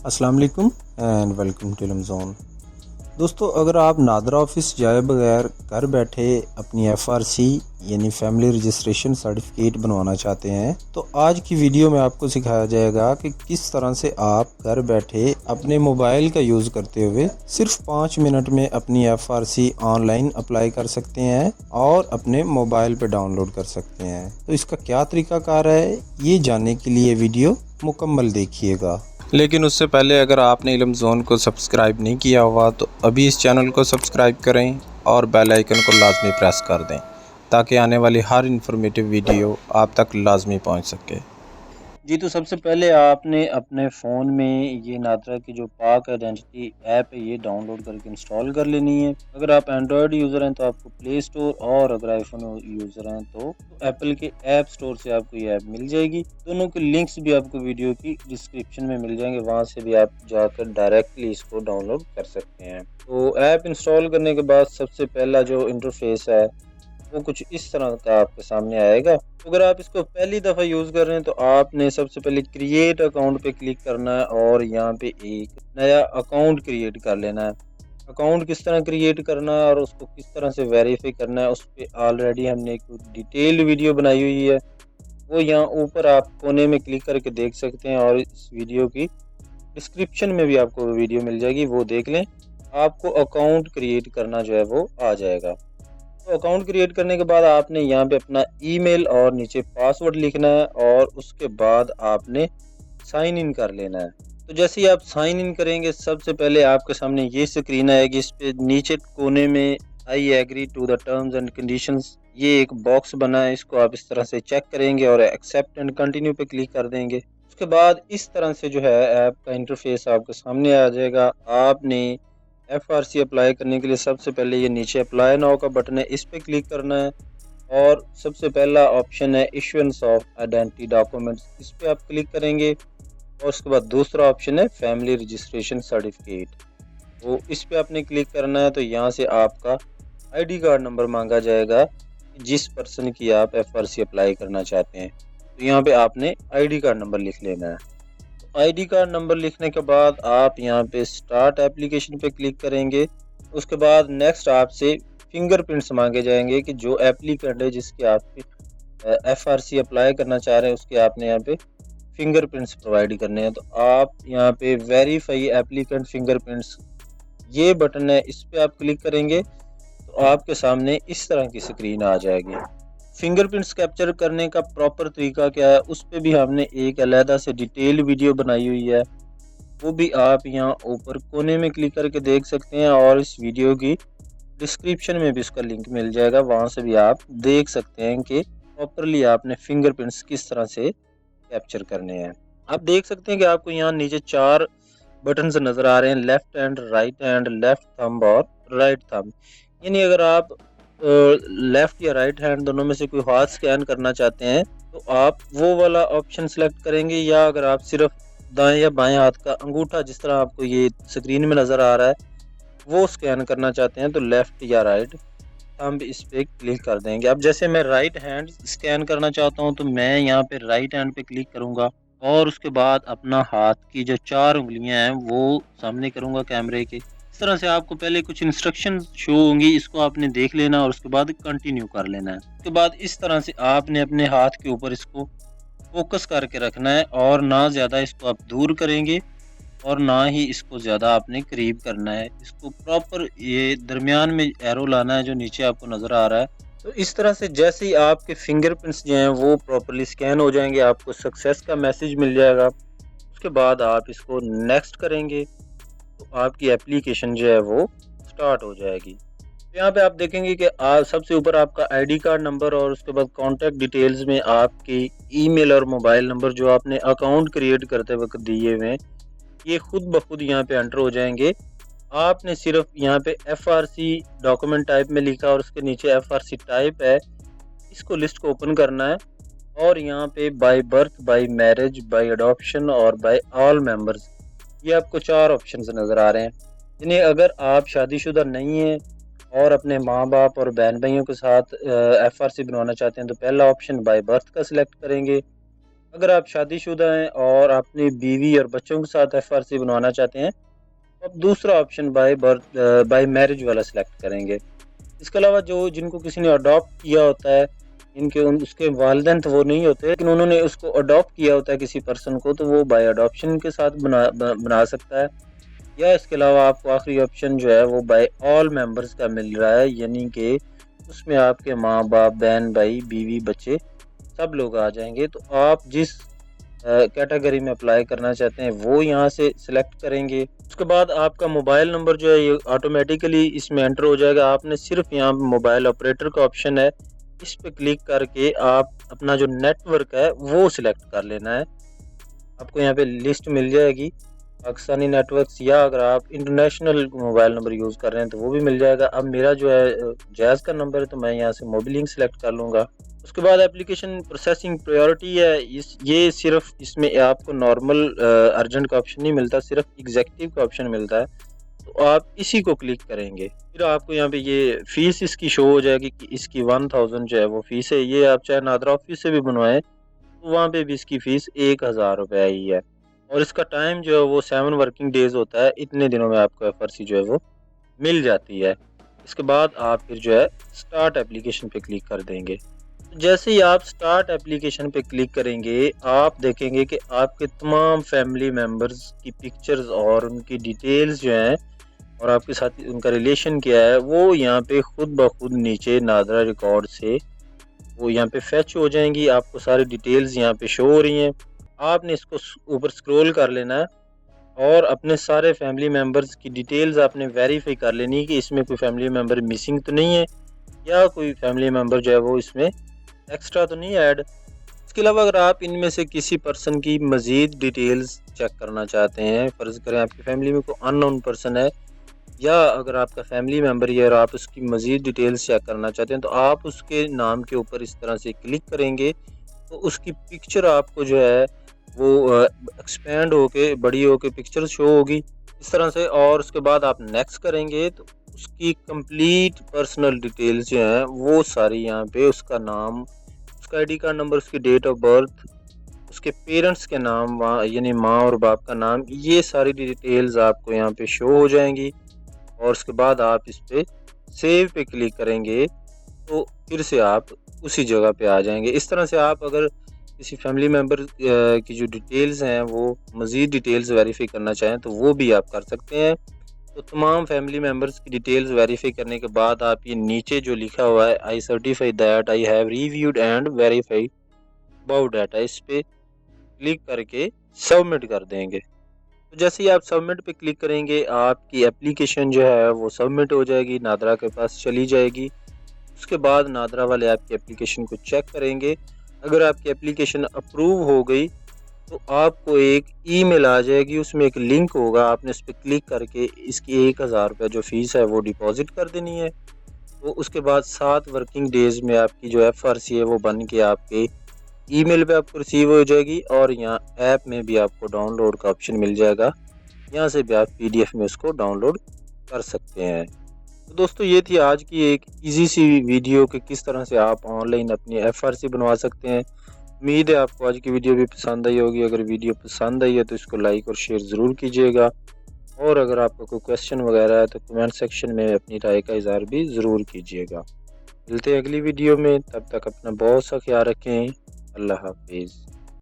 السلام علیکم and welcome to لمزون۔ دوستو، اگر آپ نادرا آفس جائے بغیر گھر بیٹھے اپنی FRC یعنی فیملی رجسٹریشن سرٹیفکیٹ بنوانا چاہتے ہیں تو آج کی ویڈیو میں آپ کو سکھایا جائے گا کہ کس طرح سے آپ گھر بیٹھے اپنے موبائل کا یوز کرتے ہوئے صرف 5 منٹ میں اپنی FRC آن لائن اپلائی کر سکتے ہیں اور اپنے موبائل پہ ڈاؤن لوڈ کر سکتے ہیں۔ تو اس کا کیا طریقہ کار ہے، یہ جاننے کے لیے ویڈیو مکمل دیکھیے گا۔ لیکن اس سے پہلے اگر آپ نے علم زون کو سبسکرائب نہیں کیا ہوا تو ابھی اس چینل کو سبسکرائب کریں اور بیل آئیکن کو لازمی پریس کر دیں تاکہ آنے والی ہر انفارمیٹیو ویڈیو آپ تک لازمی پہنچ سکے۔ جی، تو سب سے پہلے آپ نے اپنے فون میں یہ نادرا کی جو پاک آئیڈینٹی ایپ ہے یہ ڈاؤن لوڈ کر کے انسٹال کر لینی ہے۔ اگر آپ اینڈرائڈ یوزر ہیں تو آپ کو پلے اسٹور، اور اگر آئی فون یوزر ہیں تو ایپل کے ایپ اسٹور سے آپ کو یہ ایپ مل جائے گی۔ دونوں کے لنکس بھی آپ کو ویڈیو کی ڈسکرپشن میں مل جائیں گے، وہاں سے بھی آپ جا کر ڈائریکٹلی اس کو ڈاؤن لوڈ کر سکتے ہیں۔ تو ایپ انسٹال کرنے کے بعد سب سے پہلا جو انٹرفیس ہے وہ کچھ اس طرح کا آپ کے سامنے آئے گا۔ اگر آپ اس کو پہلی دفعہ یوز کر رہے ہیں تو آپ نے سب سے پہلے کریٹ اکاؤنٹ پہ کلک کرنا ہے اور یہاں پہ ایک نیا اکاؤنٹ کریٹ کر لینا ہے۔ اکاؤنٹ کس طرح کریٹ کرنا ہے اور اس کو کس طرح سے ویریفائی کرنا ہے اس پہ آلریڈی ہم نے ایک ڈیٹیل ویڈیو بنائی ہوئی ہے، وہ یہاں اوپر آپ کونے میں کلک کر کے دیکھ سکتے ہیں، اور اس ویڈیو کی ڈسکرپشن میں بھی آپ کو ویڈیو مل جائے گی، وہ دیکھ لیں۔ آپ کو اکاؤنٹ کریٹ کرنا جو ہے وہ آ جائے گا۔ تو اکاؤنٹ کریٹ کرنے کے بعد آپ نے یہاں پہ اپنا ای میل اور نیچے پاسورڈ لکھنا ہے، اور اس کے بعد آپ نے سائن ان کر لینا ہے۔ تو جیسے ہی آپ سائن ان کریں گے سب سے پہلے آپ کے سامنے یہ اسکرین آئے گی، اس پہ نیچے کونے میں I agree to the terms and conditions یہ ایک باکس بنا ہے، اس کو آپ اس طرح سے چیک کریں گے اور ایکسیپٹ اینڈ کنٹینیو پہ کلک کر دیں گے۔ اس کے بعد اس طرح سے جو ہے ایپ کا انٹرفیس آپ کے سامنے آ جائے گا۔ آپ نے FRC اپلائی کرنے کے لیے سب سے پہلے یہ نیچے اپلائی ناؤ کا بٹن ہے، اس پہ کلک کرنا ہے، اور سب سے پہلا آپشن ہے ایشوئنس آف آئیڈینٹی ڈاکومنٹس، اس پہ آپ کلک کریں گے، اور اس کے بعد دوسرا آپشن ہے فیملی رجسٹریشن سرٹیفکیٹ، وہ اس پہ آپ نے کلک کرنا ہے۔ تو یہاں سے آپ کا ID کارڈ نمبر مانگا جائے گا جس پرسن کی آپ FRC اپلائی کرنا چاہتے ہیں، تو یہاں پہ آپ نے ID کارڈ نمبر لکھ لینا ہے۔ ID کارڈ نمبر لکھنے کے بعد آپ یہاں پہ سٹارٹ ایپلیکیشن پہ کلک کریں گے۔ اس کے بعد نیکسٹ آپ سے فنگر پرنٹس مانگے جائیں گے کہ جو ایپلیکنٹ ہے جس کے آپ FRC اپلائی کرنا چاہ رہے ہیں اس کے آپ نے یہاں پہ فنگر پرنٹس پرووائڈ کرنے ہیں۔ تو آپ یہاں پہ ویریفائی ایپلیکنٹ فنگر پرنٹس یہ بٹن ہے، اس پہ آپ کلک کریں گے تو آپ کے سامنے اس طرح کی اسکرین آ جائے گی۔ فنگر پرنٹس کیپچر کرنے کا پراپر طریقہ کیا ہے اس پہ بھی ہم نے ایک علیحدہ سے ڈیٹیل ویڈیو بنائی ہوئی ہے، وہ بھی آپ یہاں اوپر کونے میں کلک کر کے دیکھ سکتے ہیں، اور اس ویڈیو کی ڈسکرپشن میں بھی اس کا لنک مل جائے گا، وہاں سے بھی آپ دیکھ سکتے ہیں کہ پراپرلی آپ نے فنگر پرنٹس کس طرح سے کیپچر کرنے ہیں۔ آپ دیکھ سکتے ہیں کہ آپ کو یہاں نیچے 4 بٹنز نظر آ رہے ہیں، left hand, right hand, left thumb اور رائٹ تھمب، یعنی اگر آپ لیفٹ یا رائٹ ہینڈ دونوں میں سے کوئی ہاتھ سکین کرنا چاہتے ہیں تو آپ وہ والا آپشن سلیکٹ کریں گے، یا اگر آپ صرف دائیں یا بائیں ہاتھ کا انگوٹھا جس طرح آپ کو یہ اسکرین میں نظر آ رہا ہے وہ سکین کرنا چاہتے ہیں تو لیفٹ یا رائٹ تھمب اس پہ کلک کر دیں گے۔ اب جیسے میں رائٹ ہینڈ سکین کرنا چاہتا ہوں تو میں یہاں پہ رائٹ ہینڈ پہ کلک کروں گا، اور اس کے بعد اپنا ہاتھ کی جو 4 انگلیاں ہیں وہ سامنے کروں گا کیمرے کے۔ اس طرح سے آپ کو پہلے کچھ انسٹرکشن شو ہوں گی، اس کو آپ نے دیکھ لینا اور اس کے بعد کنٹینیو کر لینا ہے۔ اس کے بعد اس طرح سے آپ نے اپنے ہاتھ کے اوپر اس کو فوکس کر کے رکھنا ہے، اور نہ زیادہ اس کو آپ دور کریں گے اور نہ ہی اس کو زیادہ آپ نے قریب کرنا ہے، اس کو پراپر یہ درمیان میں ایرو لانا ہے جو نیچے آپ کو نظر آ رہا ہے۔ تو اس طرح سے جیسے ہی آپ کے فنگر پرنٹس جو ہیں وہ پراپرلی سکین ہو جائیں گے آپ کو سکسیس کا میسج مل جائے گا۔ اس کے بعد آپ اس کو نیکسٹ کریں گے تو آپ کی ایپلیکیشن جو ہے وہ سٹارٹ ہو جائے گی۔ یہاں پہ آپ دیکھیں گے کہ سب سے اوپر آپ کا ID کارڈ نمبر اور اس کے بعد کانٹیکٹ ڈیٹیلز میں آپ کی ای میل اور موبائل نمبر جو آپ نے اکاؤنٹ کریٹ کرتے وقت دیے ہوئے ہیں یہ خود بخود یہاں پہ انٹر ہو جائیں گے۔ آپ نے صرف یہاں پہ FRC ڈاکومنٹ ٹائپ میں لکھا اور اس کے نیچے FRC ٹائپ ہے، اس کو لسٹ کو اوپن کرنا ہے، اور یہاں پہ by birth, by marriage, by adoption اور بائی آل ممبرز یہ آپ کو 4 آپشنز نظر آ رہے ہیں، یعنی اگر آپ شادی شدہ نہیں ہیں اور اپنے ماں باپ اور بہن بھائیوں کے ساتھ FRC بنوانا چاہتے ہیں تو پہلا آپشن بائی برتھ کا سلیکٹ کریں گے۔ اگر آپ شادی شدہ ہیں اور اپنی بیوی اور بچوں کے ساتھ FRC بنوانا چاہتے ہیں تو آپ دوسرا آپشن بائی میرج والا سلیکٹ کریں گے۔ اس کے علاوہ جن کو کسی نے اڈاپٹ کیا ہوتا ہے، اس کے والدین تو وہ نہیں ہوتے لیکن انہوں نے اس کو اڈاپٹ کیا ہوتا ہے کسی پرسن کو، تو وہ بائی اڈاپشن کے ساتھ بنا سکتا ہے۔ یا اس کے علاوہ آپ کو آخری آپشن جو ہے وہ بائی آل ممبرز کا مل رہا ہے، یعنی کہ اس میں آپ کے ماں باپ، بہن بھائی، بیوی، بچے سب لوگ آ جائیں گے۔ تو آپ جس کیٹیگری میں اپلائی کرنا چاہتے ہیں وہ یہاں سے سلیکٹ کریں گے۔ اس کے بعد آپ کا موبائل نمبر جو ہے یہ آٹومیٹیکلی اس میں انٹر ہو جائے گا۔ آپ نے صرف یہاں موبائل آپریٹر کا آپشن ہے، اس پہ کلک کر کے آپ اپنا جو نیٹ ورک ہے وہ سلیکٹ کر لینا ہے۔ آپ کو یہاں پہ لسٹ مل جائے گی پاکستانی نیٹ ورکس، یا اگر آپ انٹرنیشنل موبائل نمبر یوز کر رہے ہیں تو وہ بھی مل جائے گا۔ اب میرا جو ہے جائز کا نمبر ہے تو میں یہاں سے موبی لنک سلیکٹ کر لوں گا۔ اس کے بعد اپلیکیشن پروسیسنگ پریورٹی ہے، یہ صرف اس میں آپ کو نارمل ارجنٹ کا آپشن نہیں ملتا، صرف ایگزیکٹو کا آپشن ملتا ہے، تو آپ اسی کو کلک کریں گے۔ پھر آپ کو یہاں پہ یہ فیس اس کی شو ہو جائے گی کہ اس کی 1000 جو ہے وہ فیس ہے۔ یہ آپ چاہے نادرا آفس سے بھی بنوائیں تو وہاں پہ بھی اس کی فیس 1000 روپے ہی ہے، اور اس کا ٹائم جو ہے وہ 7 ورکنگ ڈیز ہوتا ہے۔ اتنے دنوں میں آپ کو FRC جو ہے وہ مل جاتی ہے۔ اس کے بعد آپ پھر جو ہے سٹارٹ اپلیکیشن پہ کلک کر دیں گے۔ جیسے ہی آپ سٹارٹ اپلیکیشن پہ کلک کریں گے آپ دیکھیں گے کہ آپ کے تمام فیملی ممبرز کی پکچرز اور ان کی ڈیٹیلز جو ہیں اور آپ کے ساتھ ان کا ریلیشن کیا ہے وہ یہاں پہ خود بخود نیچے نادرا ریکارڈ سے وہ یہاں پہ فیچ ہو جائیں گی۔ آپ کو ساری ڈیٹیلز یہاں پہ شو ہو رہی ہیں۔ آپ نے اس کو اوپر سکرول کر لینا ہے اور اپنے سارے فیملی ممبرز کی ڈیٹیلز آپ نے ویریفائی کر لینی ہے کہ اس میں کوئی فیملی ممبر مسنگ تو نہیں ہے، یا کوئی فیملی ممبر جو ہے وہ اس میں ایکسٹرا تو نہیں ایڈ۔ اس کے علاوہ اگر آپ ان میں سے کسی پرسن کی مزید ڈیٹیلز چیک کرنا چاہتے ہیں، فرض کریں آپ کی فیملی میں کوئی ان نون پرسن ہے، یا اگر آپ کا فیملی ممبر ہے اور آپ اس کی مزید ڈیٹیلز چیک کرنا چاہتے ہیں، تو آپ اس کے نام کے اوپر اس طرح سے کلک کریں گے تو اس کی پکچر آپ کو جو ہے وہ ایکسپینڈ ہو کے بڑی ہو کے پکچر شو ہوگی اس طرح سے، اور اس کے بعد آپ نیکسٹ کریں گے تو اس کی کمپلیٹ پرسنل ڈیٹیلز جو ہیں وہ ساری یہاں پہ اس کا نام، اس کا ID کارڈ نمبر، اس کی ڈیٹ آف برتھ، اس کے پیرنٹس کے نام یعنی ماں اور باپ کا نام، یہ ساری ڈیٹیلز آپ کو یہاں پہ شو ہو جائیں گی۔ اور اس کے بعد آپ اس پہ سیو پہ کلک کریں گے تو پھر سے آپ اسی جگہ پہ آ جائیں گے۔ اس طرح سے آپ اگر کسی فیملی ممبر کی جو ڈیٹیلز ہیں وہ مزید ڈیٹیلز ویریفائی کرنا چاہیں تو وہ بھی آپ کر سکتے ہیں۔ تو تمام فیملی ممبرز کی ڈیٹیلز ویریفائی کرنے کے بعد آپ یہ نیچے جو لکھا ہوا ہے I certify that I have reviewed and verified about data، اس پہ کلک کر کے سبمٹ کر دیں گے۔ تو جیسے ہی آپ سبمٹ پہ کلک کریں گے آپ کی اپلیکیشن جو ہے وہ سبمٹ ہو جائے گی، نادرا کے پاس چلی جائے گی۔ اس کے بعد نادرا والے آپ کی اپلیکیشن کو چیک کریں گے۔ اگر آپ کی اپلیکیشن اپروو ہو گئی تو آپ کو ایک ای میل آ جائے گی، اس میں ایک لنک ہوگا، آپ نے اس پہ کلک کر کے اس کی 1000 روپے جو فیس ہے وہ ڈیپازٹ کر دینی ہے۔ تو اس کے بعد 7 ورکنگ ڈیز میں آپ کی جو FRC ہے وہ بن کے آپ کے ای میل پہ آپ کو ریسیو ہو جائے گی، اور یہاں ایپ میں بھی آپ کو ڈاؤن لوڈ کا آپشن مل جائے گا، یہاں سے بھی آپ PDF میں اس کو ڈاؤن لوڈ کر سکتے ہیں۔ تو دوستو یہ تھی آج کی ایک ایزی سی ویڈیو کہ کس طرح سے آپ آن لائن اپنی FRC بنوا سکتے ہیں۔ امید ہے آپ کو آج کی ویڈیو بھی پسند آئی ہوگی۔ اگر ویڈیو پسند آئی ہے تو اس کو لائک اور شیئر ضرور کیجیے گا، اور اگر آپ کو کوئی کویسچن وغیرہ ہے تو کمنٹ سیکشن میں اپنی رائے کا اظہار بھی ضرور کیجیے گا۔ ملتے ہیں اگلی ویڈیو میں، تب تک اپنا بہت سا خیال رکھیں۔ اللہ حافظ۔